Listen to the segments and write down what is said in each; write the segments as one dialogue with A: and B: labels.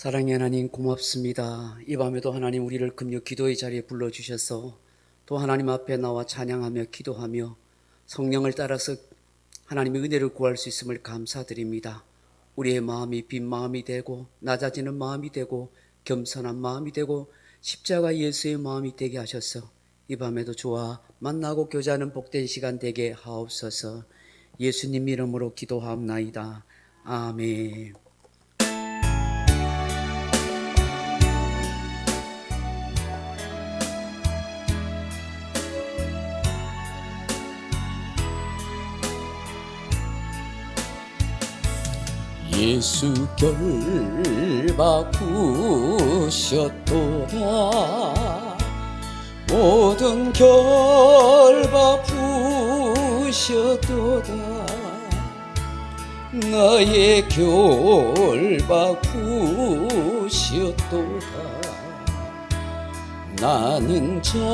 A: 사랑의 하나님 고맙습니다. 이 밤에도 하나님 우리를 금요 기도의 자리에 불러주셔서 또 하나님 앞에 나와 찬양하며 기도하며 성령을 따라서 하나님의 은혜를 구할 수 있음을 감사드립니다. 우리의 마음이 빈 마음이 되고 낮아지는 마음이 되고 겸손한 마음이 되고 십자가 예수의 마음이 되게 하셔서 이 밤에도 주와 만나고 교제하는 복된 시간 되게 하옵소서. 예수님 이름으로 기도하옵나이다. 아멘. 예수 결박 부셨도다. 모든 결박 부셨도다. 나의 결박 부셨도다. 나는 자유에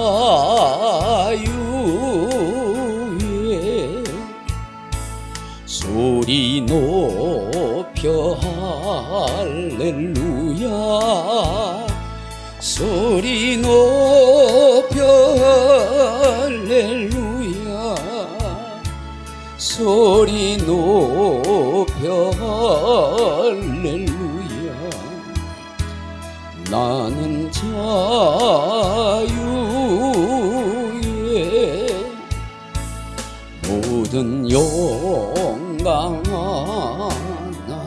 A: 소리 높여 할렐루야. 소리 높여 할렐루야. 소리 높여 할렐루야. 나는 자유에 모든 영광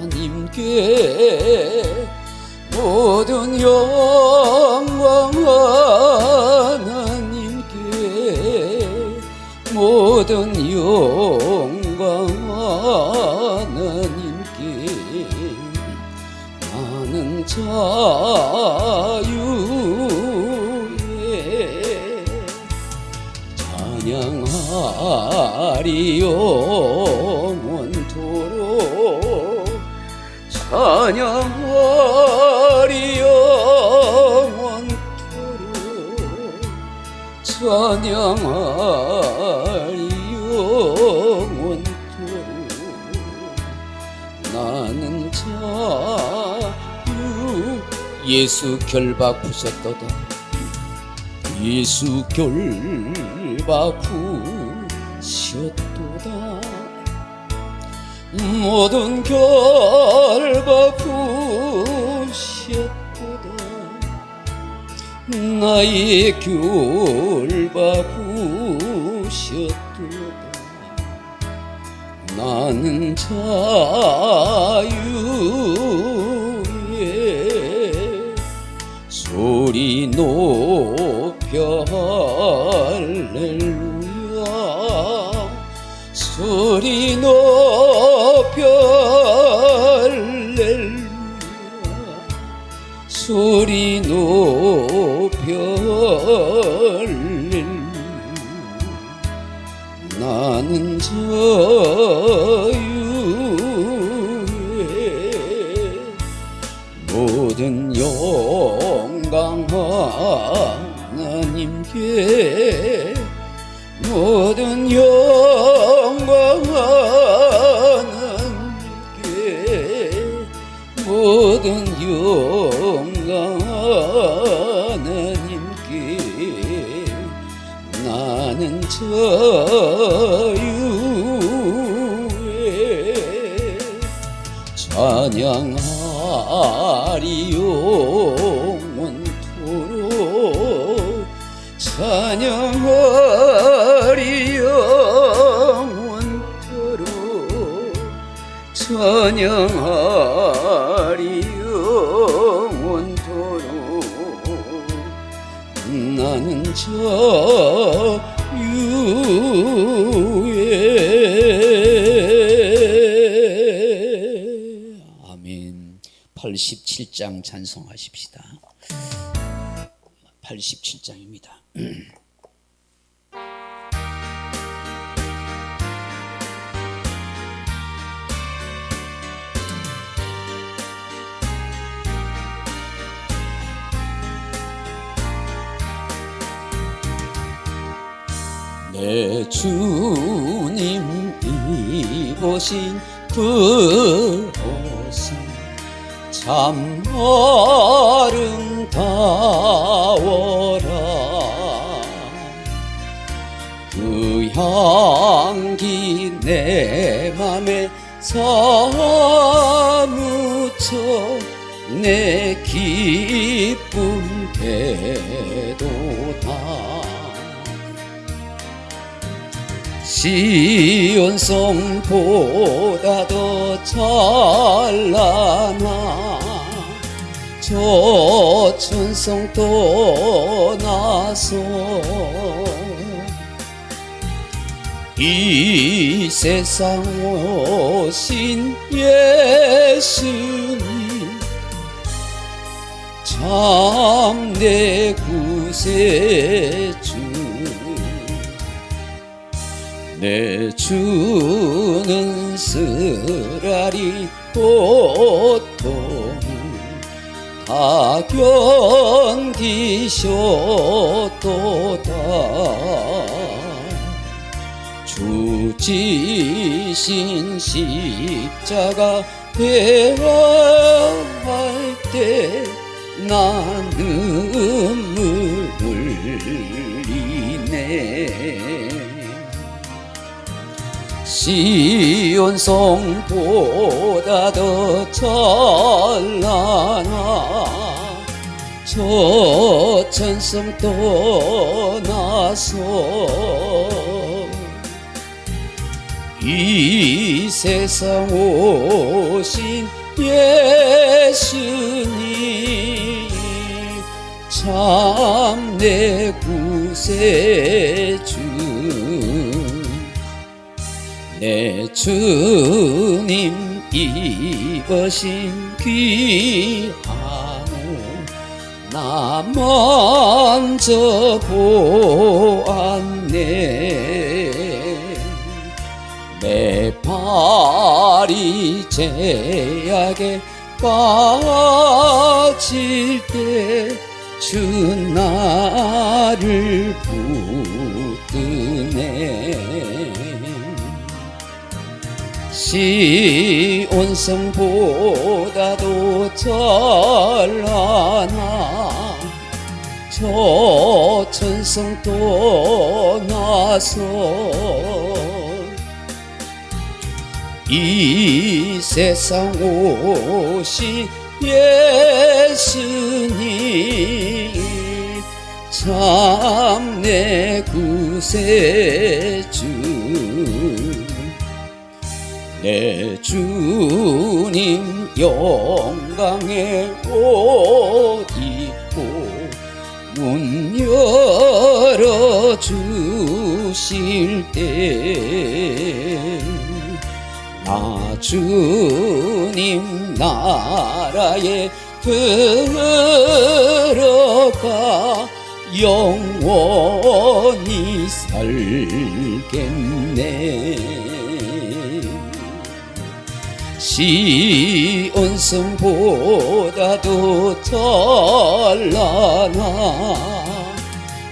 A: 하나님께. 모든 영광 하나님께. 모든 영광 하나님께. 나는 자유에 찬양하리 영원토록. 찬양하리 영원토록. 찬양하리 영원토록. 나는 자유. 예수 결박 부셨도다. 예수 결박 부셨도다. 모든 결박 부셨도다. 나의 결박 부셨도다. 나는 자유에 소리 높여 할렐루야. 소리 높여 할렐루야. 소리 높여 할렐루야. 나는 자유에 모든 영광 하나님께. 모든 영광 하나님께. 모든 영광 하나님께. 나는 자유에 찬양하리 영원토록. 찬양하리 영원토록. 찬양하리 영원토록. 나는 자유에. 아멘. 87장 찬송하십시다. 87장입니다. 내 주님 입으신 그 옷은 참 아름다워라. 그 향기 내 맘에 사무쳐 내 기쁨 되도다. 시온성보다 더 찬란한 저 천성 떠나서 이 세상 오신 예수님 참 내 구세주. 내 주는 쓰라리 고통 다 견디셨도다. 주 지신 십자가 대할 때 나 눈물 흘리네. 시온성보다 더 찬란한 저 천성 떠나서 이 세상 오신 예수님 참 내 구세주. 내 주님 입으신 귀한 옷 나 먼저 보았네. 내 발이 제약에 빠질 때 주 나를 붙드네. 시온성보다도 찬란한 저 천성 떠나서 이 세상 오신 예수님 참 내 구세주. 내 주님 영광의 옷 입고 문 열어주실 때 나 주님 나라에 들어가 영원히 살겠네. 시온성보다도 찬란한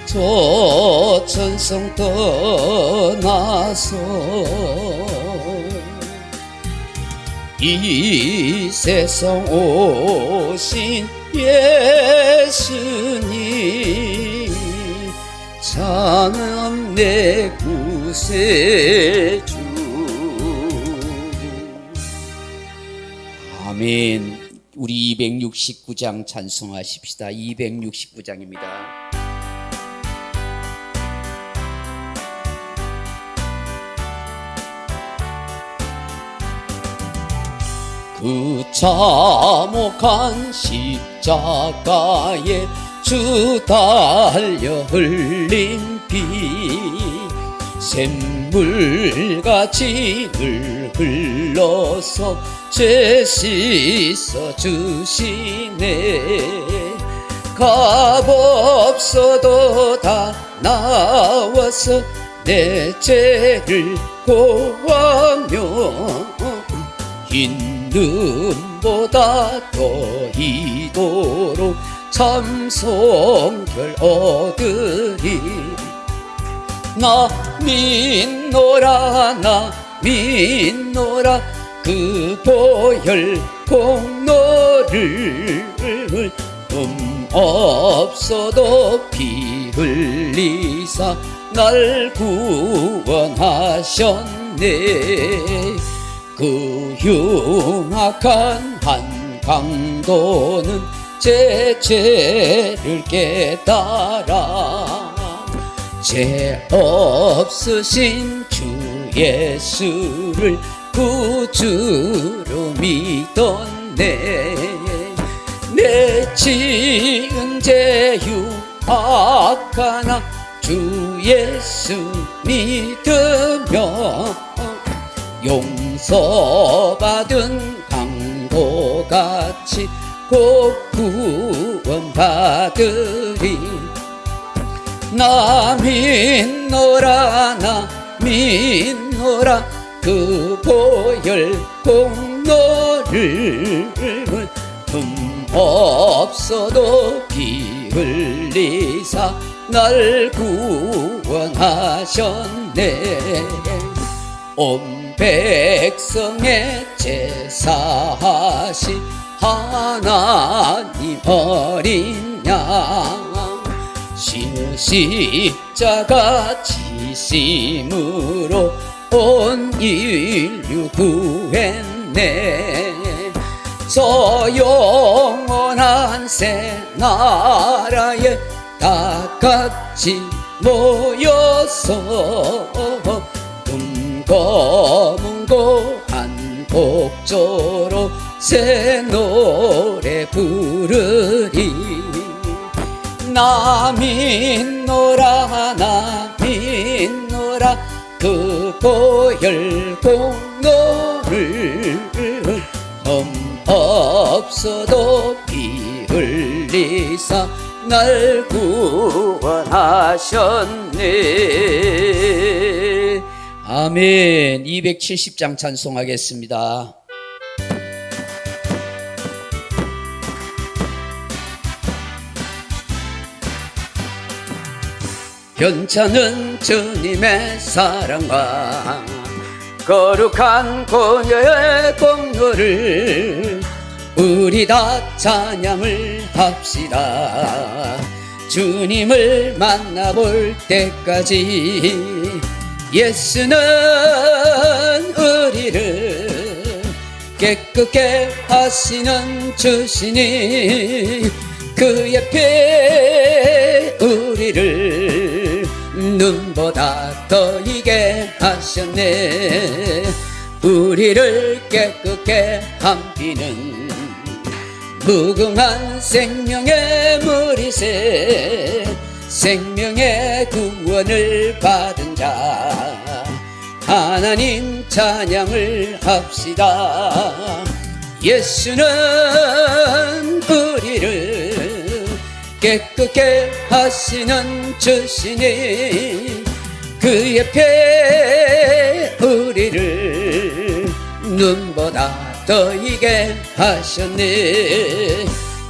A: 저 천성 떠나서 이 세상 오신 예수님 참 내 구세주. 아멘. 우리 269장 찬송하십시다. 269장입니다. 그 참혹한 십자가에 주 달려 흘린 피 샘물같이 늘 흘러서 죄 씻어 주시네. 값 없어도 다 나와서 내 죄를 고하며 흰 눈보다 더 이도록 참 성결 얻으리. 나 믿노라 나 믿노라 그 보혈 공로를 없어도 피 흘리사 날 구원하셨네. 그 흉악한 한강도는 제 죄를 깨달아 죄 없으신 주 예수를 구주로 믿었네. 내 지은 죄 유악하나 주 예수 믿으며 용서받은 강도같이 곧 구원받으리. 나 믿노라 나 믿노라 그 보혈 공로를 없어도 피 흘리사 날 구원하셨네. 온 백성의 제사하신 하나님 어린 양 십자가 지심으로 온 인류 구했네. 저 영원한 새 나라에 다 같이 모여서 검은고한 복조로 새 노래 부르리. 나 믿노라 나 믿노라 그 보혈 공로를 없어도 피 흘리사 날 구원하셨네. 아멘. 270장 찬송하겠습니다. 괜찮은 주님의 사랑과 거룩한 고녀의 공로를 우리 다 찬양을 합시다. 주님을 만나볼 때까지 예수는 우리를 깨끗게 하시는 주시니 그의 피 우리를 눈보다 더 이게 하셨네. 우리를 깨끗게 한 피는 무궁한 생명의 물이세. 생명의 구원을 받은 자 하나님 찬양을 합시다. 예수는 우리를 깨끗게 하시는 주시니 그의 피 우리를 눈보다 더 이게 하셨네.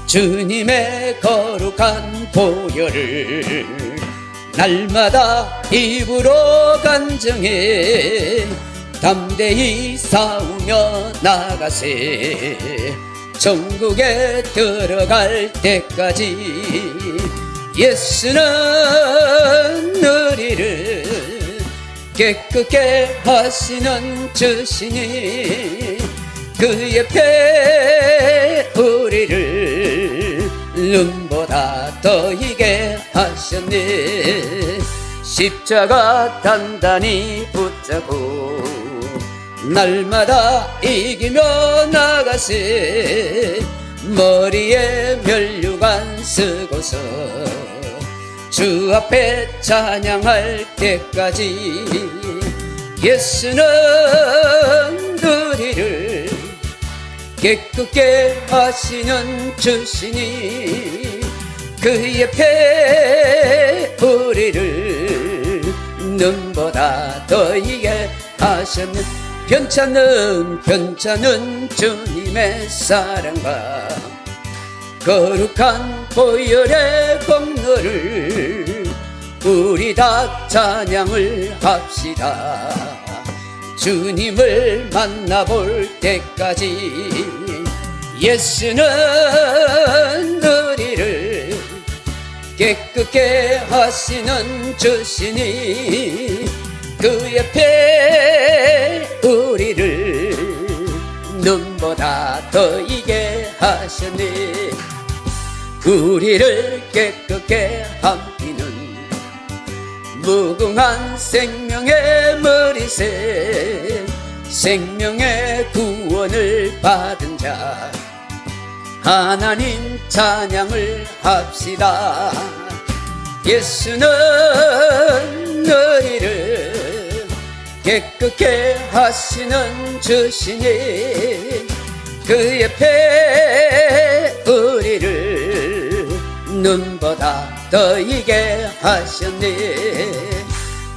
A: 주님의 거룩한 보혈을 날마다 입으로 간증해 담대히 싸우며 나가세. 천국에 들어갈 때까지 예수는 우리를 깨끗게 하시는 주시니 그의 피 우리를 눈보다 더 이게 하셨네. 십자가 단단히 붙잡고 날마다 이기며 나가세. 머리에 면류관 쓰고서 주 앞에 찬양할 때까지 예수는 우리를 깨끗게 하시는 주시니 그의 피 우리를 눈보다 더 이게 하셨네. 괜찮은 주님의 사랑과 거룩한 보혈의 공로를 우리 다 찬양을 합시다. 주님을 만나볼 때까지 예수는 우리를 깨끗게 하시는 주시니 그 옆에 우리를 눈보다 더 이게 하시니 우리를 깨끗게 함기는 무궁한 생명의 머리새 생명의 구원을 받은 자 하나님 찬양을 합시다. 예수는 너희를 깨끗게 하시는 주시니 그 옆에 우리를 눈보다 더 이게 하셨니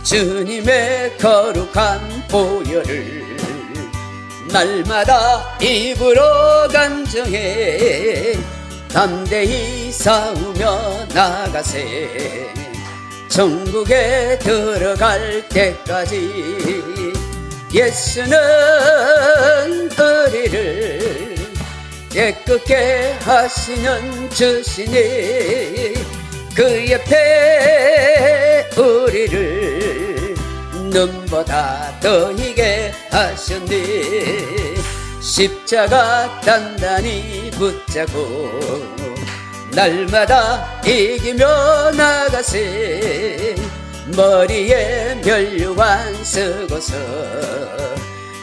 A: 주님의 거룩한 보혈을 날마다 입으로 간증해 담대히 싸우며 나가세 천국에 들어갈 때까지 예수는 우리를 깨끗게 하시는 주시니 그 옆에 우리를 눈보다 더 이게 하셨니 십자가 단단히 붙잡고 날마다 이기며 나가세 머리에 면류관 쓰고서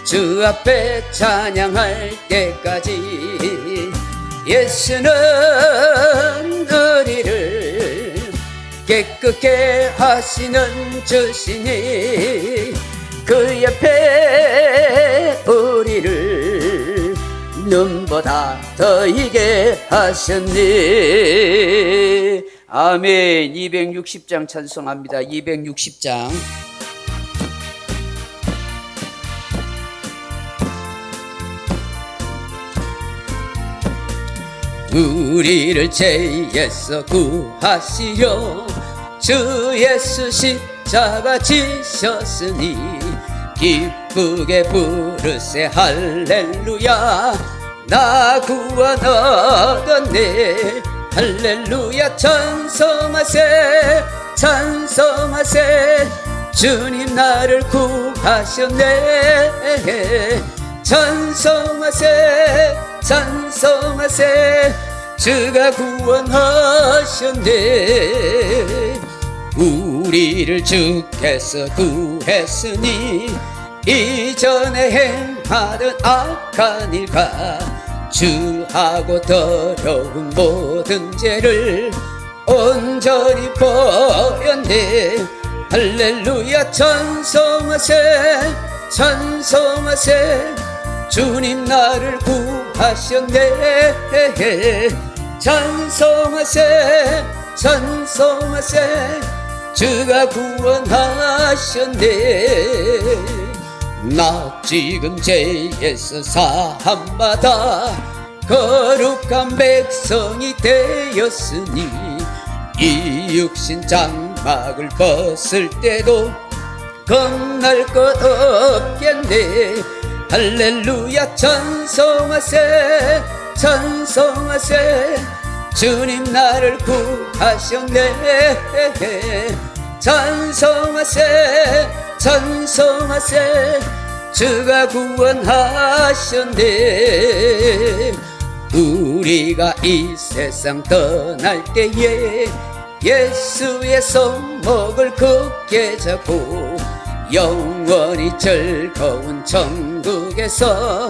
A: 주 앞에 찬양할 때까지 예수는 우리를 깨끗게 하시는 주시니 그 옆에 우리를 눈보다 더 이게 하셨니. 아멘. 260장 찬송합니다. 260장. 우리를 죄에서 구하시려 주 예수 십자가 지셨으니 기쁘게 부르세 할렐루야 나 구원 얻었네 할렐루야 찬송하세 찬송하세 주님 나를 구하셨네 찬송하세 찬송하세 주가 구원하셨네 우리를 주께서 구했으니 이전에 행하던 악한 일과 주하고 더러운 모든 죄를 온전히 버렸네 할렐루야 찬송하세 찬송하세 주님 나를 구하셨네 찬송하세 찬송하세 주가 구원하셨네 나 지금 죄에서 사함받아 거룩한 백성이 되었으니 이 육신 장막을 벗을 때도 겁날 것 없겠네 할렐루야 찬송하세 찬송하세 주님 나를 구하셨네 찬송하세 찬송하세 주가 구원하셨네 우리가 이 세상 떠날 때에 예수의 손목을 굳게 잡고 영원히 즐거운 천국에서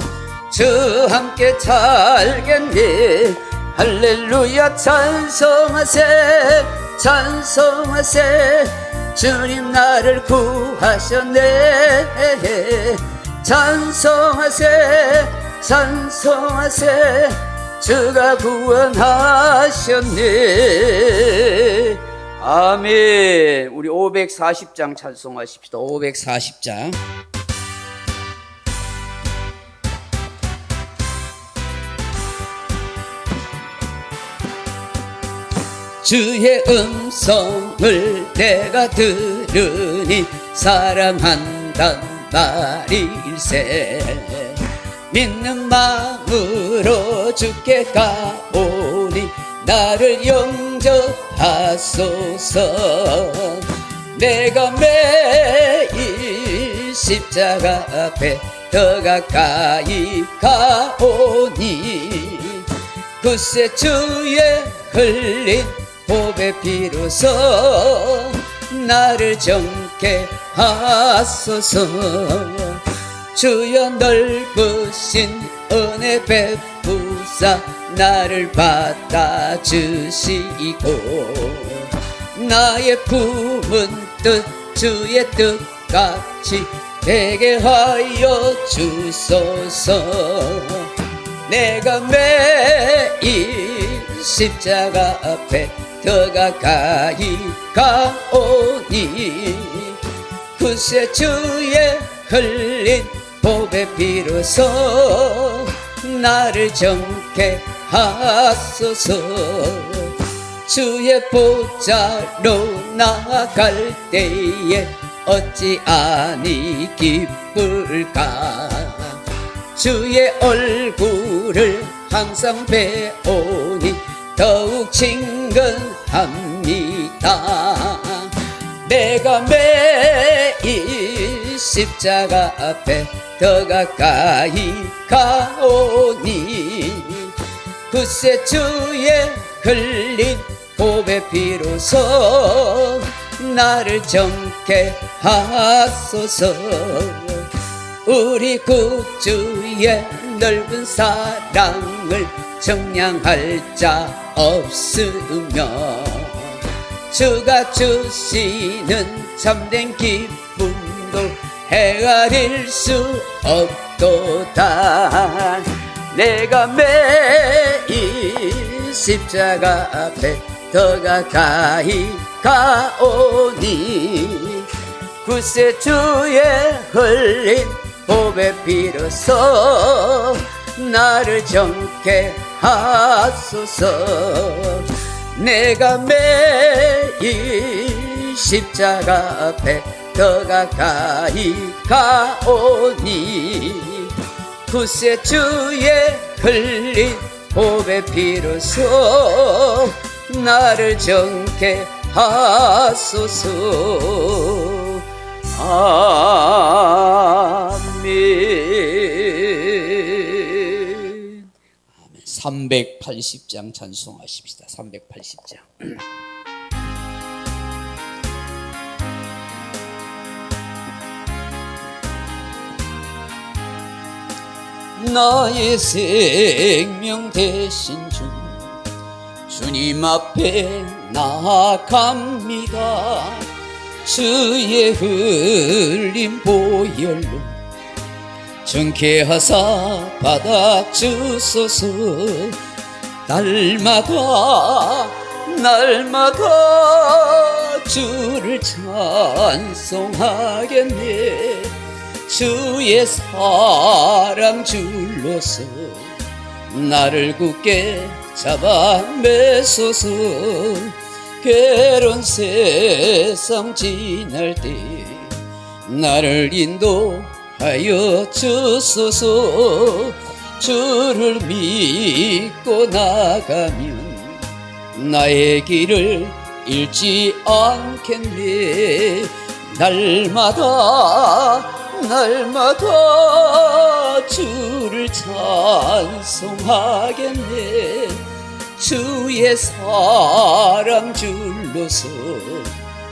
A: 주 함께 살겠네 할렐루야 찬송하세 찬송하세 주님 나를 구하셨네 찬송하세 찬송하세 주가 구원하셨네 아멘. 우리 540장 찬송하십시다. 540장. 주의 음성을 내가 들으니 사랑한단 말일세 믿는 마음으로 주께 가오니 나를 영접하소서. 내가 매일 십자가 앞에 더 가까이 가오니 굳세 주의 흘린 보배 피로써 나를 정케 하소서. 주여 넓으신 은혜 베푸사 나를 받아주시고 나의 품은 뜻 주의 뜻같이 되게 하여 주소서. 내가 매일 십자가 앞에 더 가까이 가오니 굳세 주의 흘린 보배 피로써 나를 정케 하소서. 주의 보좌로 나아갈 때에 어찌 아니 기쁠까. 주의 얼굴을 항상 배우니 더욱 친근합니다. 내가 매일 십자가 앞에 더 가까이 가오니 굳세 주의 흘린 보배 피로써 나를 정케 하소서. 우리 구주의 넓은 사랑을 정량할 자 없으며 주가 주시는 참된 기쁨도 헤아릴 수 없도다. 내가 매일 십자가 앞에 더 가까이 가오니 굳세 주의 흘린 보배 피로써 나를 정케 하소서. 내가 매일 십자가 앞에 더 가까이 가오니 굳세 주의 흘린 보배 피로써 나를 정케 하소서. 아멘. 380장 찬송하십시다. 380장. 나의 생명 되신 주 주님 앞에 나아갑니다. 주의 흘린 보혈로 정케하사 받아주소서. 날마다 주를 찬송하겠네. 주의 사랑 줄로서 나를 굳게 잡아 매소서. 괴로운 세상 지날 때 나를 인도하여 주소서. 주를 믿고 나가면 나의 길을 잃지 않겠네. 날마다 주를 찬송하겠네. 주의 사랑 줄로서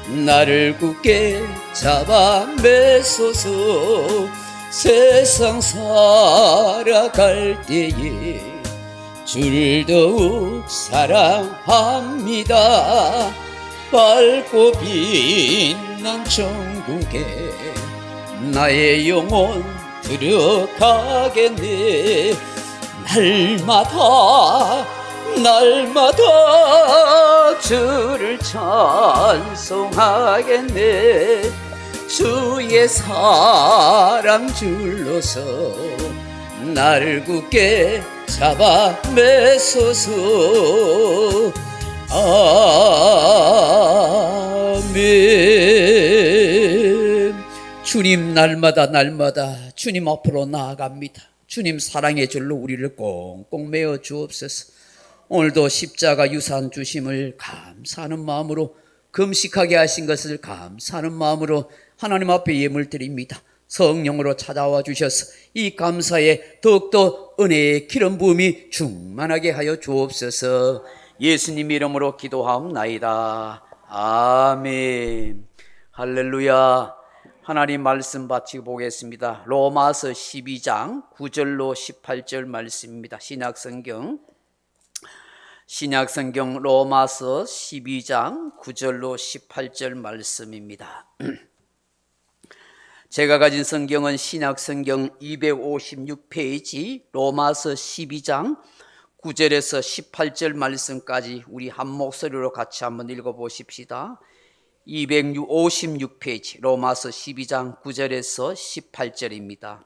A: 나를 굳게 잡아 매소서. 세상 살아갈 때에 주를 더욱 사랑합니다. 밝고 빛난 천국에 나의 영혼 들어가겠네. 날마다 주를 찬송하겠네. 주의 사랑 줄로서 나를 굳게 잡아 매소서. 아멘. 주님 날마다 주님 앞으로 나아갑니다. 주님 사랑의 줄로 우리를 꽁꽁 메어 주옵소서. 오늘도 십자가 유산 주심을 감사하는 마음으로, 금식하게 하신 것을 감사하는 마음으로 하나님 앞에 예물 드립니다. 성령으로 찾아와 주셔서 이 감사에 더욱더 은혜의 기름 부음이 충만하게 하여 주옵소서. 예수님 이름으로 기도하옵나이다. 아멘. 할렐루야. 하나님 말씀 바치고 보겠습니다. 로마서 12장 9절로 18절 말씀입니다. 신약성경 로마서 12장 9절로 18절 말씀입니다. 제가 가진 성경은 신약성경 256페이지 로마서 12장 9절에서 18절 말씀까지 우리 한 목소리로 같이 한번 읽어보십시다. 256페이지 로마서 12장 9절에서 18절입니다.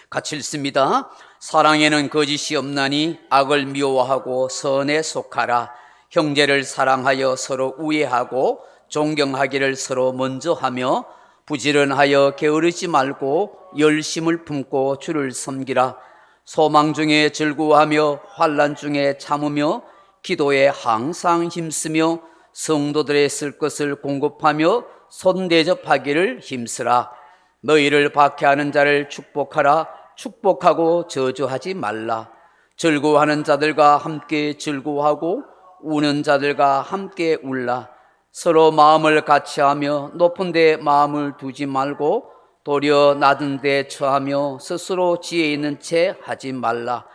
A: 같이 읽습니다. 사랑에는 거짓이 없나니 악을 미워하고 선에 속하라. 형제를 사랑하여 서로 우애하고 존경하기를 서로 먼저 하며 부지런하여 게으르지 말고 열심을 품고 주를 섬기라. 소망 중에 즐거워하며 환난 중에 참으며 기도에 항상 힘쓰며 성도들의 쓸 것을 공급하며 손대접하기를 힘쓰라. 너희를 박해하는 자를 축복하라. 축복하고 저주하지 말라. 즐거워하는 자들과 함께 즐거워하고 우는 자들과 함께 울라. 서로 마음을 같이하며 높은 데 마음을 두지 말고 도리어 낮은 데 처하며 스스로 지혜 있는 채 하지 말라.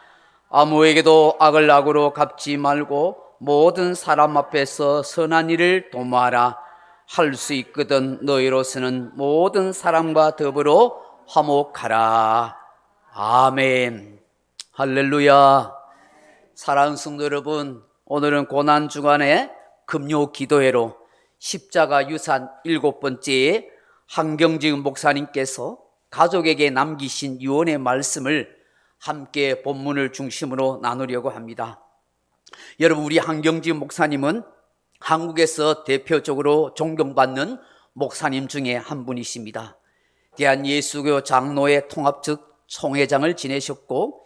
A: 아무에게도 악을 악으로 갚지 말고 모든 사람 앞에서 선한 일을 도모하라. 할 수 있거든 너희로서는 모든 사람과 더불어 화목하라. 아멘. 할렐루야. 사랑하는 성도 여러분, 오늘은 고난주간의 금요 기도회로 십자가 유산 7번째에 한경직 목사님께서 가족에게 남기신 유언의 말씀을 함께 본문을 중심으로 나누려고 합니다. 여러분, 우리 한경직 목사님은 한국에서 대표적으로 존경받는 목사님 중에 한 분이십니다. 대한예수교 장로회 통합측 총회장을 지내셨고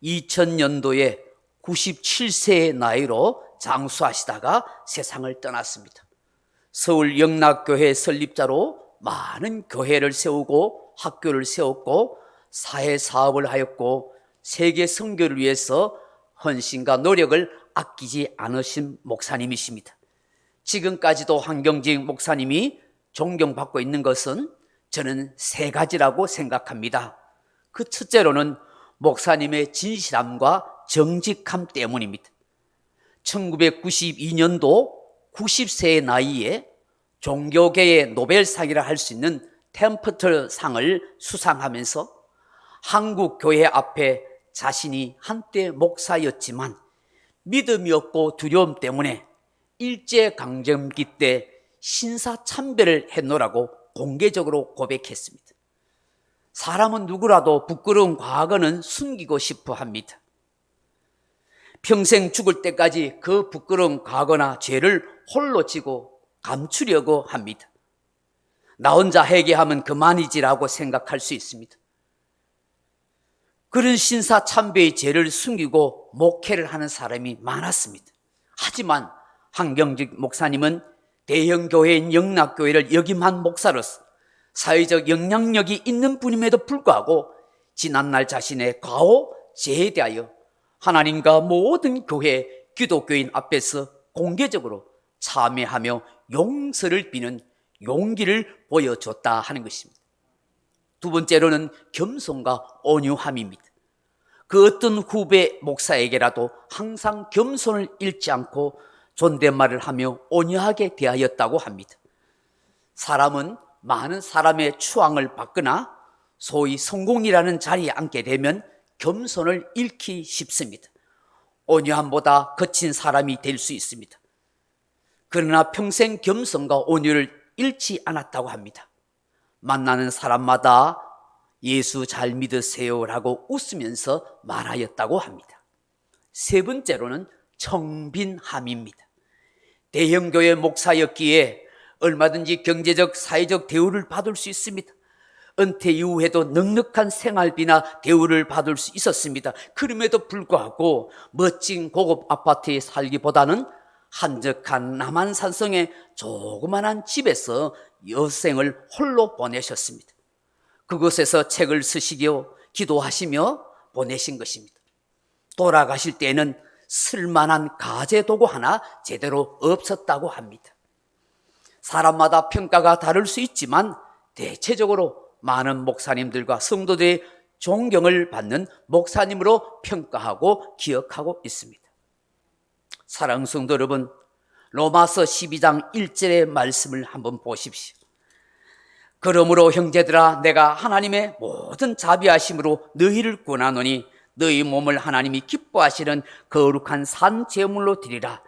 A: 2000년도에 97세의 나이로 장수하시다가 세상을 떠났습니다. 서울 영락교회 설립자로 많은 교회를 세우고 학교를 세웠고 사회사업을 하였고 세계 선교를 위해서 헌신과 노력을 아끼지 않으신 목사님이십니다. 지금까지도 한경직 목사님이 존경받고 있는 것은 저는 3가지라고 생각합니다. 그 첫째로는 목사님의 진실함과 정직함 때문입니다. 1992년도 90세의 나이에 종교계의 노벨상이라 할 수 있는 템플턴 상을 수상하면서 한국 교회 앞에 자신이 한때 목사였지만 믿음이 없고 두려움 때문에 일제강점기 때 신사참배를 했노라고 공개적으로 고백했습니다. 사람은 누구라도 부끄러운 과거는 숨기고 싶어 합니다. 평생 죽을 때까지 그 부끄러운 과거나 죄를 홀로 지고 감추려고 합니다. 나 혼자 회개하면 그만이지라고 생각할 수 있습니다. 그런 신사참배의 죄를 숨기고 목회를 하는 사람이 많았습니다. 하지만 한경직 목사님은 대형교회인 영락교회를 역임한 목사로서 사회적 영향력이 있는 분임에도 불구하고 지난날 자신의 과오, 죄에 대하여 하나님과 모든 교회, 기독교인 앞에서 공개적으로 참회하며 용서를 비는 용기를 보여줬다 하는 것입니다. 두 번째로는 겸손과 온유함입니다. 그 어떤 후배 목사에게라도 항상 겸손을 잃지 않고 존댓말을 하며 온유하게 대하였다고 합니다. 사람은 많은 사람의 추앙을 받거나 소위 성공이라는 자리에 앉게 되면 겸손을 잃기 쉽습니다. 온유함보다 거친 사람이 될 수 있습니다. 그러나 평생 겸손과 온유를 잃지 않았다고 합니다. 만나는 사람마다 예수 잘 믿으세요라고 웃으면서 말하였다고 합니다. 세 번째로는 청빈함입니다. 대형교회 목사였기에 얼마든지 경제적, 사회적 대우를 받을 수 있습니다. 은퇴 이후에도 넉넉한 생활비나 대우를 받을 수 있었습니다. 그럼에도 불구하고 멋진 고급 아파트에 살기보다는 한적한 남한산성의 조그만한 집에서 여생을 홀로 보내셨습니다. 그곳에서 책을 쓰시고 기도하시며 보내신 것입니다. 돌아가실 때에는 쓸만한 가재도구 하나 제대로 없었다고 합니다. 사람마다 평가가 다를 수 있지만 대체적으로 많은 목사님들과 성도들의 존경을 받는 목사님으로 평가하고 기억하고 있습니다. 사랑하는 성도 여러분, 로마서 12장 1절의 말씀을 한번 보십시오. 그러므로 형제들아, 내가 하나님의 모든 자비하심으로 너희를 권하노니 너희 몸을 하나님이 기뻐하시는 거룩한 산 제물로 드리라.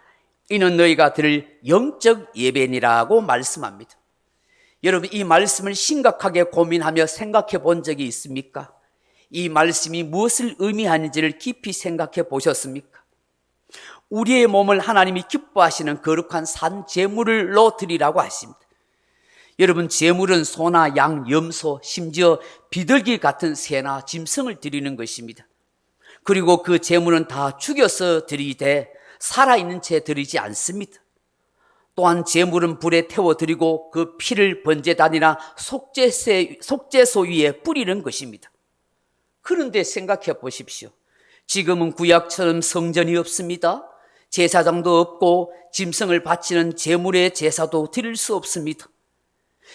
A: 이는 너희가 드릴 영적 예배니라고 말씀합니다. 여러분, 이 말씀을 심각하게 고민하며 생각해 본 적이 있습니까? 이 말씀이 무엇을 의미하는지를 깊이 생각해 보셨습니까? 우리의 몸을 하나님이 기뻐하시는 거룩한 산 제물로 드리라고 하십니다. 여러분, 제물은 소나 양, 염소, 심지어 비둘기 같은 새나 짐승을 드리는 것입니다. 그리고 그 제물은 다 죽여서 드리되 살아있는 채 드리지 않습니다. 또한 제물은 불에 태워 드리고 그 피를 번제단이나 속죄소 위에 뿌리는 것입니다. 그런데 생각해 보십시오. 지금은 구약처럼 성전이 없습니다. 제사장도 없고 짐승을 바치는 제물의 제사도 드릴 수 없습니다.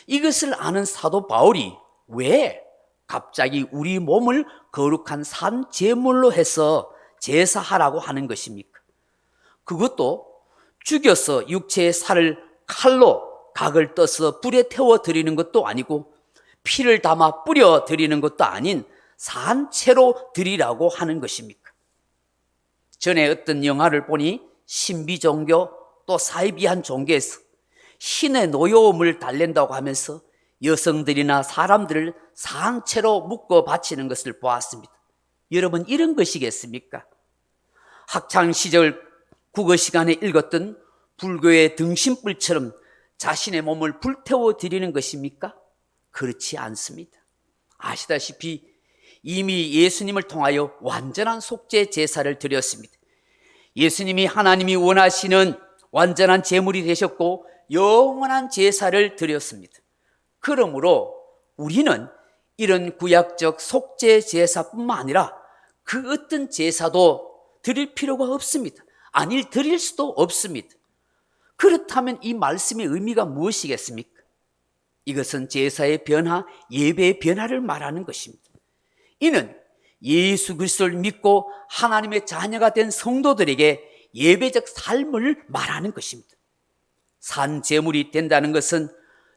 A: 이것을 아는 사도 바울이 왜 갑자기 우리 몸을 거룩한 산 제물로 해서 제사하라고 하는 것입니까? 그것도 죽여서 육체의 살을 칼로 각을 떠서 불에 태워 드리는 것도 아니고 피를 담아 뿌려 드리는 것도 아닌 산채로 드리라고 하는 것입니까? 전에 어떤 영화를 보니 신비 종교 또 사이비한 종교에서 신의 노여움을 달랜다고 하면서 여성들이나 사람들을 산채로 묶어 바치는 것을 보았습니다. 여러분, 이런 것이겠습니까? 학창시절 국어 시간에 읽었던 불교의 등신불처럼 자신의 몸을 불태워 드리는 것입니까? 그렇지 않습니다. 아시다시피 이미 예수님을 통하여 완전한 속죄 제사를 드렸습니다. 예수님이 하나님이 원하시는 완전한 제물이 되셨고 영원한 제사를 드렸습니다. 그러므로 우리는 이런 구약적 속죄 제사뿐만 아니라 그 어떤 제사도 드릴 필요가 없습니다. 아니, 드릴 수도 없습니다. 그렇다면 이 말씀의 의미가 무엇이겠습니까? 이것은 제사의 변화, 예배의 변화를 말하는 것입니다. 이는 예수 그리스도를 믿고 하나님의 자녀가 된 성도들에게 예배적 삶을 말하는 것입니다. 산 제물이 된다는 것은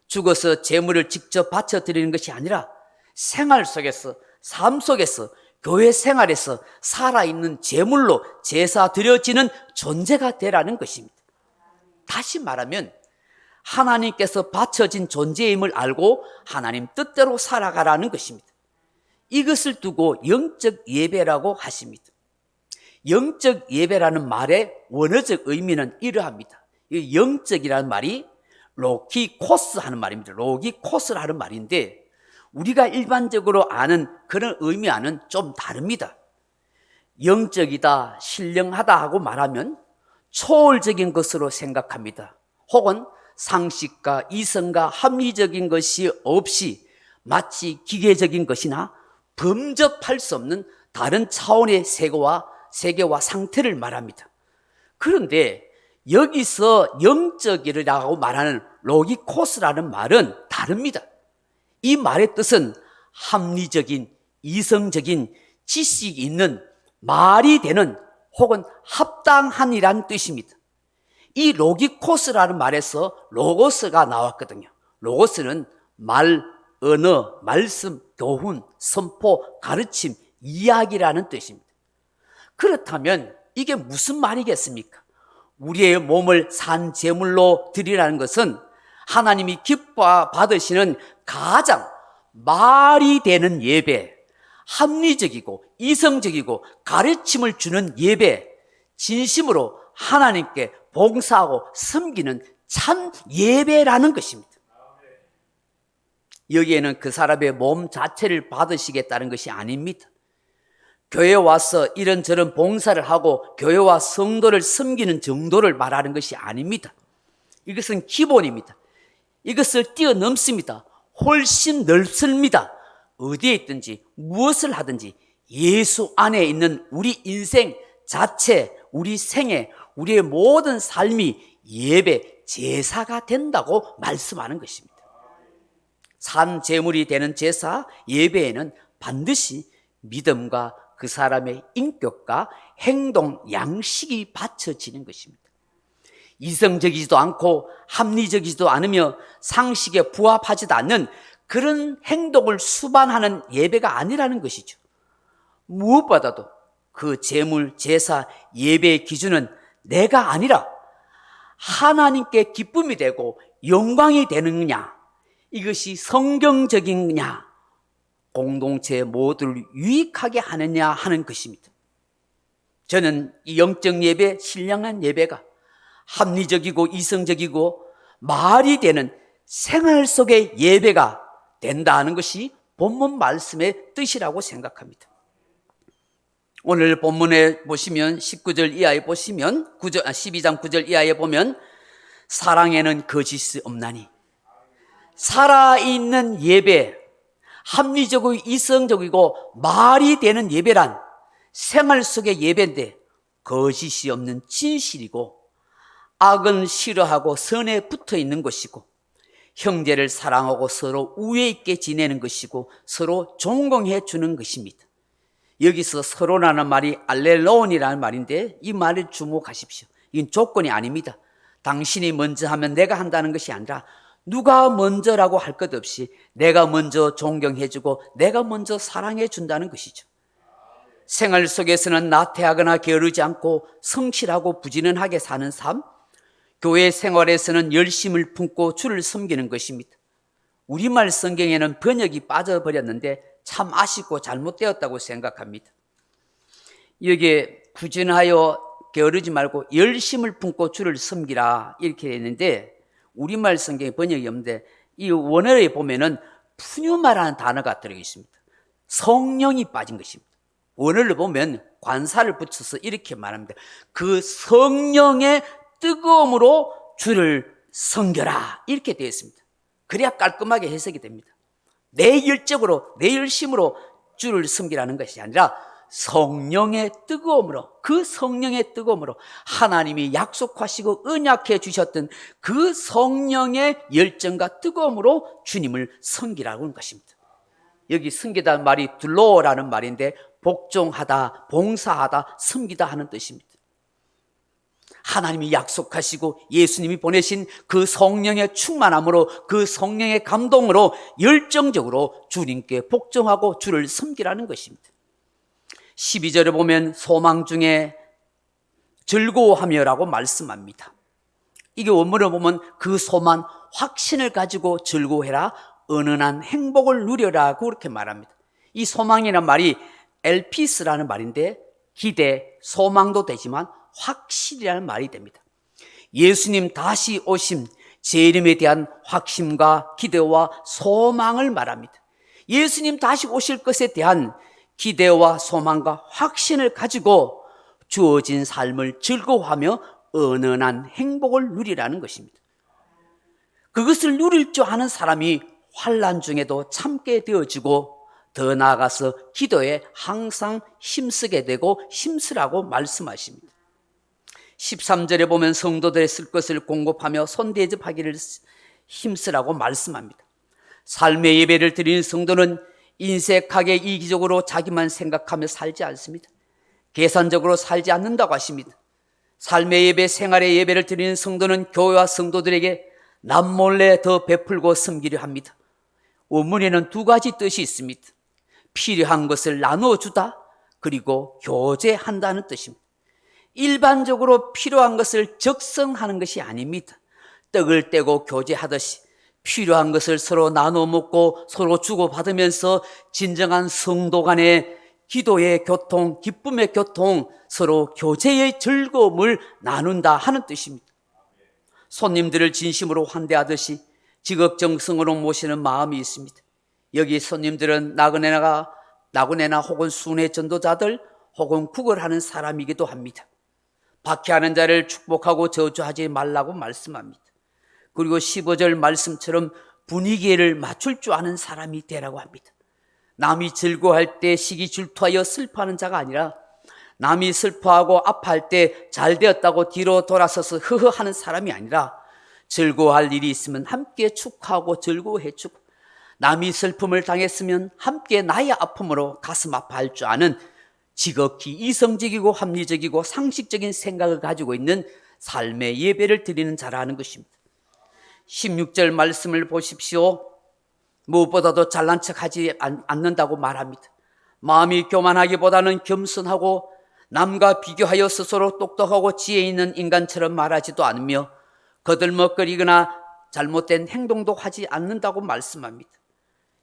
A: 죽어서 제물을 직접 바쳐드리는 것이 아니라 생활 속에서, 삶 속에서, 교회 생활에서 살아있는 제물로 제사 드려지는 존재가 되라는 것입니다. 다시 말하면 하나님께서 바쳐진 존재임을 알고 하나님 뜻대로 살아가라는 것입니다. 이것을 두고 영적 예배라고 하십니다. 영적 예배라는 말의 원어적 의미는 이러합니다. 이 영적이라는 말이 로키코스 하는 말입니다. 로기코스라는 말인데 우리가 일반적으로 아는 그런 의미와는 좀 다릅니다. 영적이다, 신령하다 하고 말하면 초월적인 것으로 생각합니다. 혹은 상식과 이성과 합리적인 것이 없이 마치 기계적인 것이나 범접할 수 없는 다른 차원의 세계와 상태를 말합니다. 그런데 여기서 영적이라고 말하는 로기코스라는 말은 다릅니다. 이 말의 뜻은 합리적인, 이성적인, 지식이 있는, 말이 되는 혹은 합당한이라는 뜻입니다. 이 로기코스라는 말에서 로고스가 나왔거든요. 로고스는 말, 언어, 말씀, 교훈, 선포, 가르침, 이야기라는 뜻입니다. 그렇다면 이게 무슨 말이겠습니까? 우리의 몸을 산 제물로 드리라는 것은 하나님이 기뻐 받으시는 가장 말이 되는 예배, 합리적이고 이성적이고 가르침을 주는 예배, 진심으로 하나님께 봉사하고 섬기는 참 예배라는 것입니다. 여기에는 그 사람의 몸 자체를 받으시겠다는 것이 아닙니다. 교회에 와서 이런저런 봉사를 하고 교회와 성도를 섬기는 정도를 말하는 것이 아닙니다. 이것은 기본입니다. 이것을 뛰어넘습니다. 훨씬 넓습니다. 어디에 있든지 무엇을 하든지 예수 안에 있는 우리 인생 자체, 우리 생애, 우리의 모든 삶이 예배, 제사가 된다고 말씀하는 것입니다. 산 제물이 되는 제사, 예배에는 반드시 믿음과 그 사람의 인격과 행동, 양식이 바쳐지는 것입니다. 이성적이지도 않고 합리적이지도 않으며 상식에 부합하지도 않는 그런 행동을 수반하는 예배가 아니라는 것이죠. 무엇보다도 그 제물, 제사, 예배의 기준은 내가 아니라 하나님께 기쁨이 되고 영광이 되느냐, 이것이 성경적이냐, 공동체 모두를 유익하게 하느냐 하는 것입니다. 저는 이 영적 예배, 신령한 예배가 합리적이고 이성적이고 말이 되는 생활 속의 예배가 된다 하는 것이 본문 말씀의 뜻이라고 생각합니다. 오늘 본문에 보시면 19절 이하에 보시면 12장 9절 이하에 보면 사랑에는 거짓이 없나니, 살아있는 예배, 합리적이고 이성적이고 말이 되는 예배란 생활 속의 예배인데 거짓이 없는 진실이고 악은 싫어하고 선에 붙어 있는 것이고 형제를 사랑하고 서로 우애 있게 지내는 것이고 서로 존경해 주는 것입니다. 여기서 서로라는 말이 알렐로온이라는 말인데 이 말을 주목하십시오. 이건 조건이 아닙니다. 당신이 먼저 하면 내가 한다는 것이 아니라 누가 먼저라고 할 것 없이 내가 먼저 존경해주고 내가 먼저 사랑해 준다는 것이죠. 생활 속에서는 나태하거나 게으르지 않고 성실하고 부지런하게 사는 삶, 교회 생활에서는 열심을 품고 주를 섬기는 것입니다. 우리말 성경에는 번역이 빠져버렸는데 참 아쉽고 잘못되었다고 생각합니다. 여기에 부지런하여 게으르지 말고 열심을 품고 주를 섬기라 이렇게 했는데 우리말 성경에 번역이 없는데 이 원어에 보면은 푸뉴마라는 단어가 들어가 있습니다. 성령이 빠진 것입니다. 원어를 보면 관사를 붙여서 이렇게 말합니다. 그 성령의 뜨거움으로 주를 섬겨라 이렇게 되어 있습니다. 그래야 깔끔하게 해석이 됩니다. 내 열정으로 내 열심으로 주를 섬기라는 것이 아니라 성령의 뜨거움으로, 그 성령의 뜨거움으로 하나님이 약속하시고 언약해 주셨던 그 성령의 열정과 뜨거움으로 주님을 섬기라고 하는 것입니다. 여기 섬기다는 말이 둘로라는 말인데 복종하다, 봉사하다, 섬기다 하는 뜻입니다. 하나님이 약속하시고 예수님이 보내신 그 성령의 충만함으로 그 성령의 감동으로 열정적으로 주님께 복종하고 주를 섬기라는 것입니다. 12절에 보면 소망 중에 즐거워하며라고 말씀합니다. 이게 원문을 보면 그 소망, 확신을 가지고 즐거워해라, 은은한 행복을 누려라 그렇게 말합니다. 이 소망이라는 말이 엘피스라는 말인데 기대, 소망도 되지만 확실이라는 말이 됩니다. 예수님 다시 오심, 재림에 대한 확신과 기대와 소망을 말합니다. 예수님 다시 오실 것에 대한 기대와 소망과 확신을 가지고 주어진 삶을 즐거워하며 은은한 행복을 누리라는 것입니다. 그것을 누릴 줄 아는 사람이 환난 중에도 참게 되어지고 더 나아가서 기도에 항상 힘쓰게 되고 힘쓰라고 말씀하십니다. 13절에 보면 성도들의 쓸 것을 공급하며 손대접하기를 힘쓰라고 말씀합니다. 삶의 예배를 드리는 성도는 인색하게 이기적으로 자기만 생각하며 살지 않습니다. 계산적으로 살지 않는다고 하십니다. 삶의 예배, 생활의 예배를 드리는 성도는 교회와 성도들에게 남몰래 더 베풀고 섬기려 합니다. 원문에는 두 가지 뜻이 있습니다. 필요한 것을 나누어주다, 그리고 교제한다는 뜻입니다. 일반적으로 필요한 것을 적성하는 것이 아닙니다. 떡을 떼고 교제하듯이 필요한 것을 서로 나눠 먹고 서로 주고받으면서 진정한 성도 간의 기도의 교통, 기쁨의 교통, 서로 교제의 즐거움을 나눈다 하는 뜻입니다. 손님들을 진심으로 환대하듯이 지극정성으로 모시는 마음이 있습니다. 여기 손님들은 나그네나 혹은 순회 전도자들 혹은 구걸하는 사람이기도 합니다. 박해하는 자를 축복하고 저주하지 말라고 말씀합니다. 그리고 15절 말씀처럼 분위기를 맞출 줄 아는 사람이 되라고 합니다. 남이 즐거워할 때 시기 질투하여 슬퍼하는 자가 아니라 남이 슬퍼하고 아파할 때 잘 되었다고 뒤로 돌아서서 흐흐하는 사람이 아니라 즐거워할 일이 있으면 함께 축하하고 즐거워해주고 남이 슬픔을 당했으면 함께 나의 아픔으로 가슴 아파할 줄 아는 지극히 이성적이고 합리적이고 상식적인 생각을 가지고 있는 삶의 예배를 드리는 자라는 것입니다. 16절 말씀을 보십시오. 무엇보다도 잘난 척하지 않는다고 말합니다. 마음이 교만하기보다는 겸손하고 남과 비교하여 스스로 똑똑하고 지혜 있는 인간처럼 말하지도 않으며 거들먹거리거나 잘못된 행동도 하지 않는다고 말씀합니다.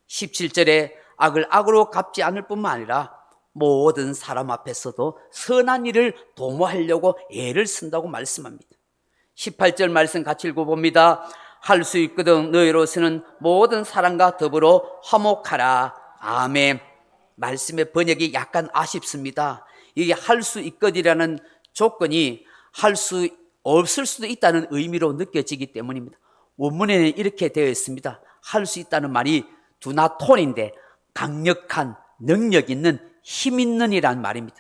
A: 17절에 악을 악으로 갚지 않을 뿐만 아니라 모든 사람 앞에서도 선한 일을 도모하려고 애를 쓴다고 말씀합니다. 18절 말씀 같이 읽어봅니다. 할 수 있거든 너희로서는 모든 사람과 더불어 화목하라. 아멘. 말씀의 번역이 약간 아쉽습니다. 이게 할 수 있거든이라는 조건이 할 수 없을 수도 있다는 의미로 느껴지기 때문입니다. 원문에는 이렇게 되어 있습니다. 할 수 있다는 말이 두나톤인데 강력한 능력 있는 힘 있는 이란 말입니다.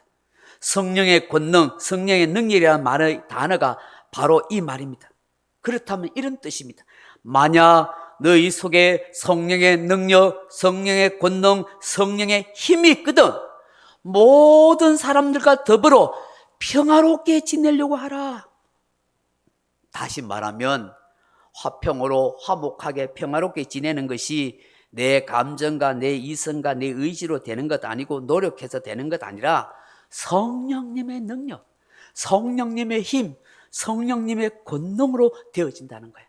A: 성령의 권능, 성령의 능력이라는 말의 단어가 바로 이 말입니다. 그렇다면 이런 뜻입니다. 만약 너희 속에 성령의 능력, 성령의 권능, 성령의 힘이 있거든 모든 사람들과 더불어 평화롭게 지내려고 하라. 다시 말하면 화평으로 화목하게 평화롭게 지내는 것이 내 감정과 내 이성과 내 의지로 되는 것 아니고 노력해서 되는 것 아니라 성령님의 능력, 성령님의 힘, 성령님의 권능으로 되어진다는 거예요.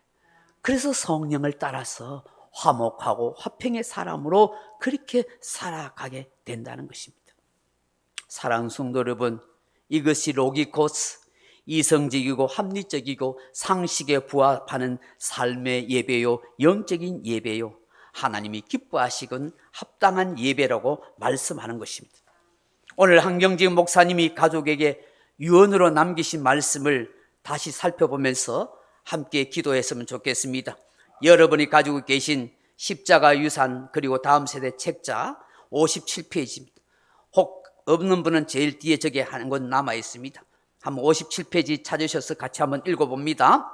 A: 그래서 성령을 따라서 화목하고 화평의 사람으로 그렇게 살아가게 된다는 것입니다. 사랑하는 성도 여러분, 이것이 로기코스, 이성적이고 합리적이고 상식에 부합하는 삶의 예배요, 영적인 예배요, 하나님이 기뻐하시건 합당한 예배라고 말씀하는 것입니다. 오늘 한경직 목사님이 가족에게 유언으로 남기신 말씀을 다시 살펴보면서 함께 기도했으면 좋겠습니다. 여러분이 가지고 계신 십자가 유산 그리고 다음 세대 책자 57페이지입니다. 혹 없는 분은 제일 뒤에 저게 하는 건 남아 있습니다. 한번 57페이지 찾으셔서 같이 한번 읽어봅니다.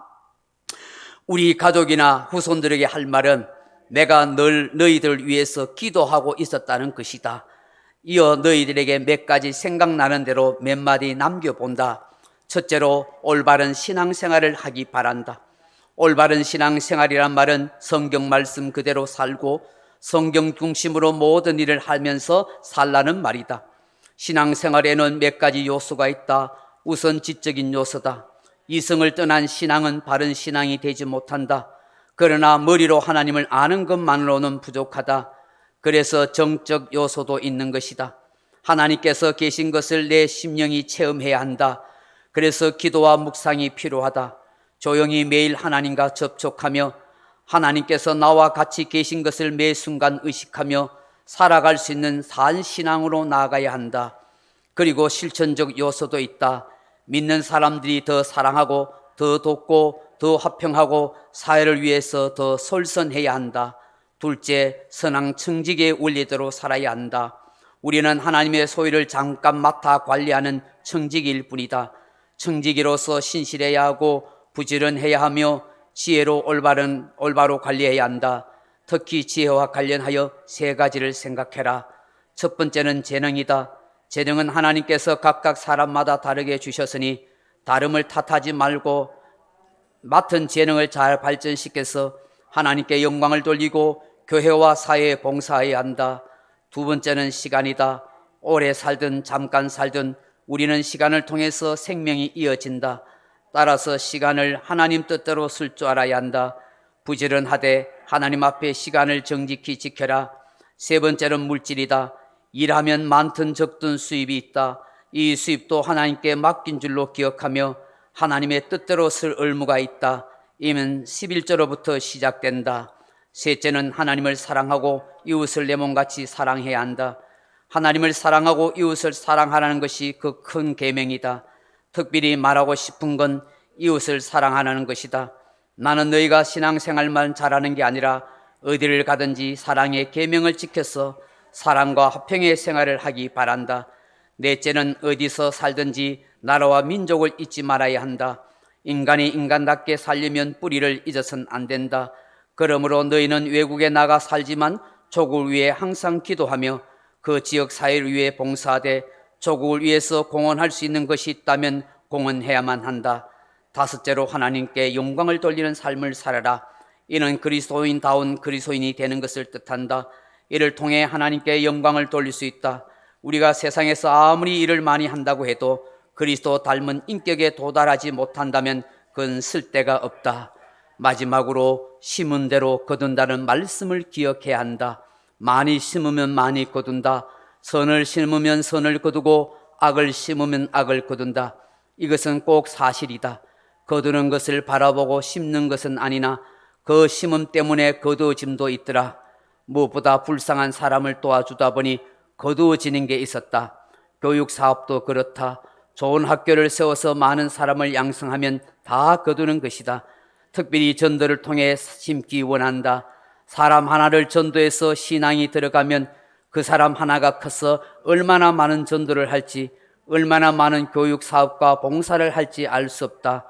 A: 우리 가족이나 후손들에게 할 말은 내가 늘 너희들 위해서 기도하고 있었다는 것이다. 이어 너희들에게 몇 가지 생각나는 대로 몇 마디 남겨본다. 첫째로 올바른 신앙생활을 하기 바란다. 올바른 신앙생활이란 말은 성경 말씀 그대로 살고 성경 중심으로 모든 일을 하면서 살라는 말이다. 신앙생활에는 몇 가지 요소가 있다. 우선 지적인 요소다. 이성을 떠난 신앙은 바른 신앙이 되지 못한다. 그러나 머리로 하나님을 아는 것만으로는 부족하다. 그래서 정적 요소도 있는 것이다. 하나님께서 계신 것을 내 심령이 체험해야 한다. 그래서 기도와 묵상이 필요하다. 조용히 매일 하나님과 접촉하며 하나님께서 나와 같이 계신 것을 매 순간 의식하며 살아갈 수 있는 산 신앙으로 나아가야 한다. 그리고 실천적 요소도 있다. 믿는 사람들이 더 사랑하고 더 돕고 더 화평하고 사회를 위해서 더 솔선해야 한다. 둘째, 선한 청지기의 원리대로 살아야 한다. 우리는 하나님의 소유를 잠깐 맡아 관리하는 청지기일 뿐이다. 청지기로서 신실해야 하고 부지런해야 하며 지혜로 올바로 관리해야 한다. 특히 지혜와 관련하여 세 가지를 생각해라. 첫 번째는 재능이다. 재능은 하나님께서 각각 사람마다 다르게 주셨으니 다름을 탓하지 말고 맡은 재능을 잘 발전시켜서 하나님께 영광을 돌리고 교회와 사회에 봉사해야 한다. 두 번째는 시간이다. 오래 살든 잠깐 살든 우리는 시간을 통해서 생명이 이어진다. 따라서 시간을 하나님 뜻대로 쓸 줄 알아야 한다. 부지런하되 하나님 앞에 시간을 정직히 지켜라. 세 번째는 물질이다. 일하면 많든 적든 수입이 있다. 이 수입도 하나님께 맡긴 줄로 기억하며 하나님의 뜻대로 쓸 의무가 있다. 이는 11절로부터 시작된다. 셋째는 하나님을 사랑하고 이웃을 내 몸같이 사랑해야 한다. 하나님을 사랑하고 이웃을 사랑하라는 것이 그 큰 계명이다. 특별히 말하고 싶은 건 이웃을 사랑하라는 것이다. 나는 너희가 신앙생활만 잘하는 게 아니라 어디를 가든지 사랑의 계명을 지켜서 사랑과 화평의 생활을 하기 바란다. 넷째는 어디서 살든지 나라와 민족을 잊지 말아야 한다. 인간이 인간답게 살려면 뿌리를 잊어서는 안 된다. 그러므로 너희는 외국에 나가 살지만 조국을 위해 항상 기도하며 그 지역 사회를 위해 봉사하되 조국을 위해서 공헌할 수 있는 것이 있다면 공헌해야만 한다. 다섯째로 하나님께 영광을 돌리는 삶을 살아라. 이는 그리스도인다운 그리스도인이 되는 것을 뜻한다. 이를 통해 하나님께 영광을 돌릴 수 있다. 우리가 세상에서 아무리 일을 많이 한다고 해도 그리스도 닮은 인격에 도달하지 못한다면 그건 쓸데가 없다. 마지막으로 심은 대로 거둔다는 말씀을 기억해야 한다. 많이 심으면 많이 거둔다. 선을 심으면 선을 거두고 악을 심으면 악을 거둔다. 이것은 꼭 사실이다. 거두는 것을 바라보고 심는 것은 아니나 그 심음 때문에 거두어짐도 있더라. 무엇보다 불쌍한 사람을 도와주다 보니 거두어지는 게 있었다. 교육 사업도 그렇다. 좋은 학교를 세워서 많은 사람을 양성하면 다 거두는 것이다. 특별히 전도를 통해 심기 원한다. 사람 하나를 전도해서 신앙이 들어가면 그 사람 하나가 커서 얼마나 많은 전도를 할지, 얼마나 많은 교육 사업과 봉사를 할지 알 수 없다.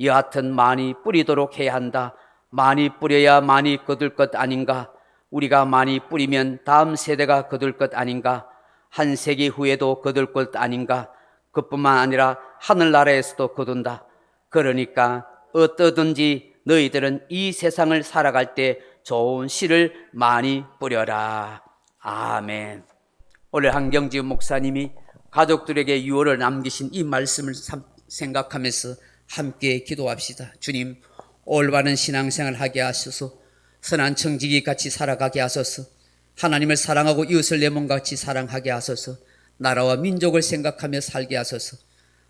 A: 여하튼 많이 뿌리도록 해야 한다. 많이 뿌려야 많이 거둘 것 아닌가? 우리가 많이 뿌리면 다음 세대가 거둘 것 아닌가? 한 세기 후에도 거둘 것 아닌가? 그뿐만 아니라 하늘나라에서도 거둔다. 그러니까 어떠든지 너희들은 이 세상을 살아갈 때 좋은 씨를 많이 뿌려라. 아멘. 오늘 한경지 목사님이 가족들에게 유언을 남기신 이 말씀을 생각하면서 함께 기도합시다. 주님, 올바른 신앙생활 하게 하셔서 선한 청지기 같이 살아가게 하소서. 하나님을 사랑하고 이웃을 내 몸같이 사랑하게 하소서. 나라와 민족을 생각하며 살게 하소서.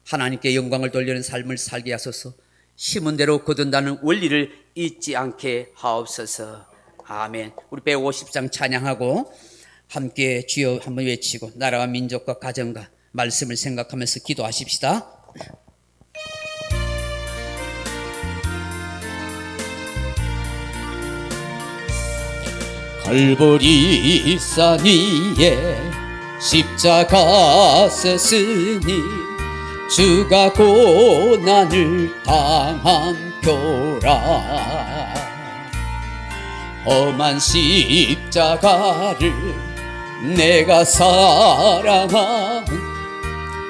A: 하나님께 영광을 돌리는 삶을 살게 하소서. 심은 대로 거둔다는 원리를 잊지 않게 하옵소서. 아멘. 우리 150장 찬양하고 함께 주여 한번 외치고 나라와 민족과 가정과 말씀을 생각하면서 기도하십시다. 갈보리 산 위에 십자가 섰으니 주가 고난을 당한 표라. 험한 십자가를 내가 사랑하는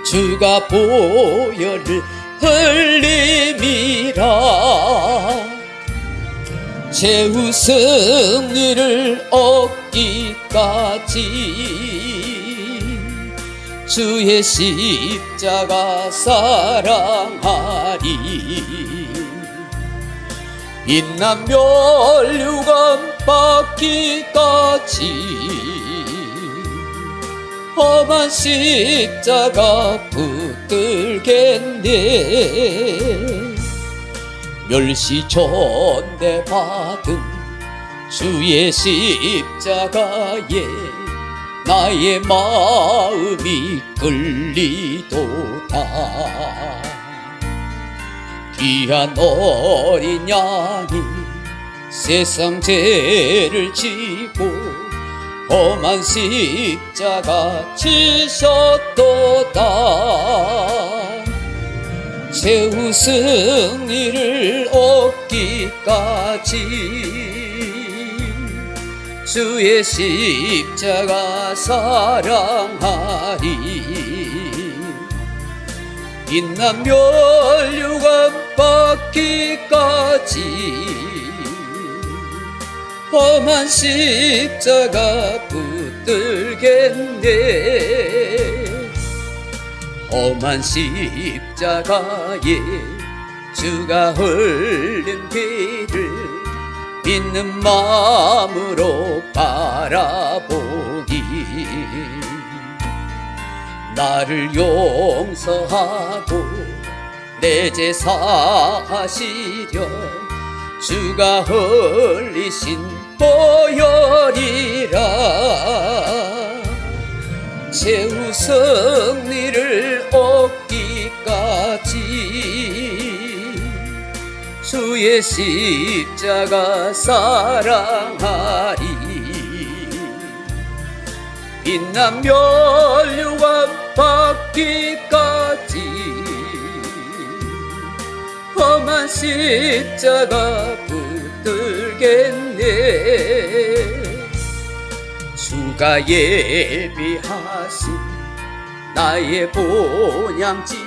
A: 주가 보혈을 흘림이라. 최후 승리를 얻기까지 주의 십자가 사랑하리. 빛난 멸류관 받기까지 험한 십자가 붙들겠네. 멸시 전대받은 주의 십자가에 나의 마음이 끌리도다. 귀한 어린 양이 세상 죄를 지고 험한 십자가 지셨도다. 최후 승리를 얻기까지 주의 십자가 사랑하리. 빛난 멸류관 받기까지 험한 십자가 붙들겠네. 험한 십자가에 주가 흘린 피를 믿는 마음으로 바라보기. 나를 용서하고 내 죄 사하시려 주가 흘리신 보혈이라 최후 승리를 얻기까지 주의 십자가 사랑하리. 빛난 멸류관 받기까지 험한 십자가 붙들겠네. 주가 예비하신 나의 본향집에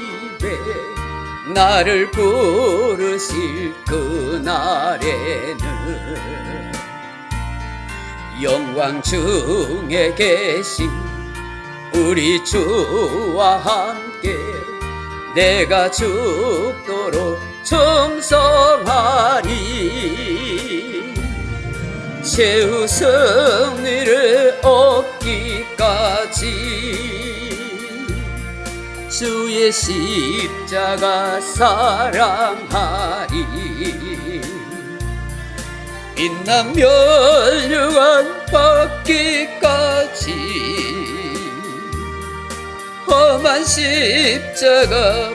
A: 나를 부르실 그날에는 영광 중에 계신 우리 주와 함께 내가 죽도록 충성하리. 최후 승리를 얻기까지 주의 십자가 사랑하리. 빛난 멸류관 받기까지 험한 십자가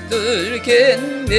A: 붙들겠네.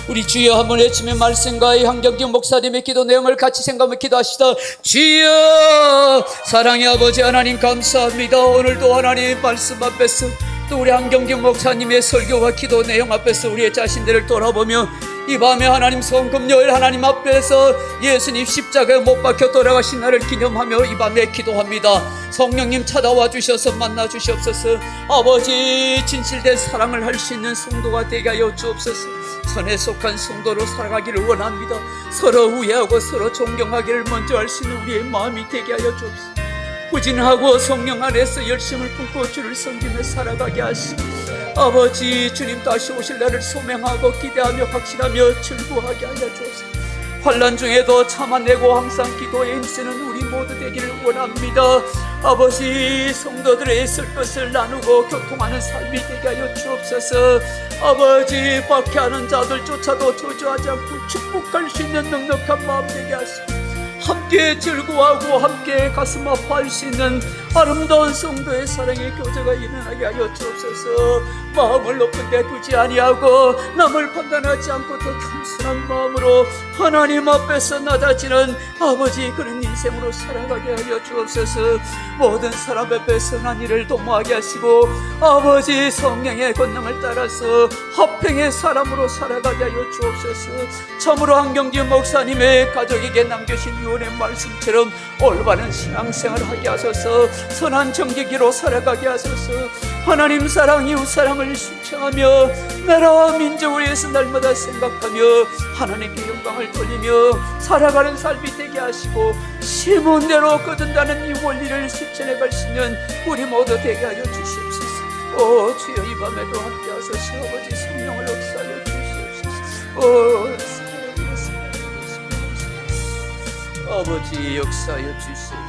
A: 우리 주여 한번 외치며 말씀과 이 한경규 목사님의 기도 내용을 같이 생각하며 기도하시다. 주여 사랑의 아버지 하나님 감사합니다. 오늘도 하나님 말씀 앞에서 또 우리 한경규 목사님의 설교와 기도 내용 앞에서 우리의 자신들을 돌아보며 이 밤에 하나님 성금요일 하나님 앞에서 예수님 십자가에 못 박혀 돌아가신 날을 기념하며 이 밤에 기도합니다. 성령님 찾아와 주셔서 만나 주시옵소서. 아버지 진실된 사랑을 할 수 있는 성도가 되게 하여 주옵소서. 선에 속한 성도로 살아가기를 원합니다. 서로 우애하고 서로 존경하기를 먼저 할 수 있는 우리의 마음이 되게 하여 주옵소서. 후진하고 성령 안에서 열심을 품고 주를 섬기며 살아가게 하시고 아버지 주님 다시 오실 날을 소명하고 기대하며 확신하며 즐거워하게 하여 주옵소서. 환난 중에도 참아내고 항상 기도에 힘쓰는 우리 모두 되기를 원합니다. 아버지 성도들의 있을 것을 나누고 교통하는 삶이 되게 하여 주옵소서. 아버지 박해하는 자들조차도 저주하지 않고 축복할 수 있는 넉넉한 마음 되게 하시고 함께 즐거워하고 함께 가슴 아파할 수 있는 아름다운 성도의 사랑의 교제가 일어나게 하여 주옵소서. 마음을 높은 데 두지 아니하고 남을 판단하지 않고 더 겸손한 마음으로 하나님 앞에서 낮아지는 아버지 그런 인생으로 살아가게 하여 주옵소서. 모든 사람 앞에 선한 일을 도모하게 하시고 아버지 성령의 권능을 따라서 화평의 사람으로 살아가게 하여 주옵소서. 참으로 한경규 목사님의 가족에게 남겨신 유언의 말씀처럼 올바른 신앙생활을 하게 하소서. 선한 정직기로 살아가게 하소서. 하나님 사랑 이웃 사랑을 실천하며 나라와 민족을 위해서 날마다 생각하며 하나님께 영광을 돌리며 살아가는 삶이 되게 하시고 심은 대로 거둔다는 이 원리를 실천해 갈 수 있는 우리 모두 되게 하여 주시옵소서. 오 주여 이 밤에도 함께 하소서. 아버지 성령을 역사하여 주시옵소서. 아버지 역사하여 주시옵소서.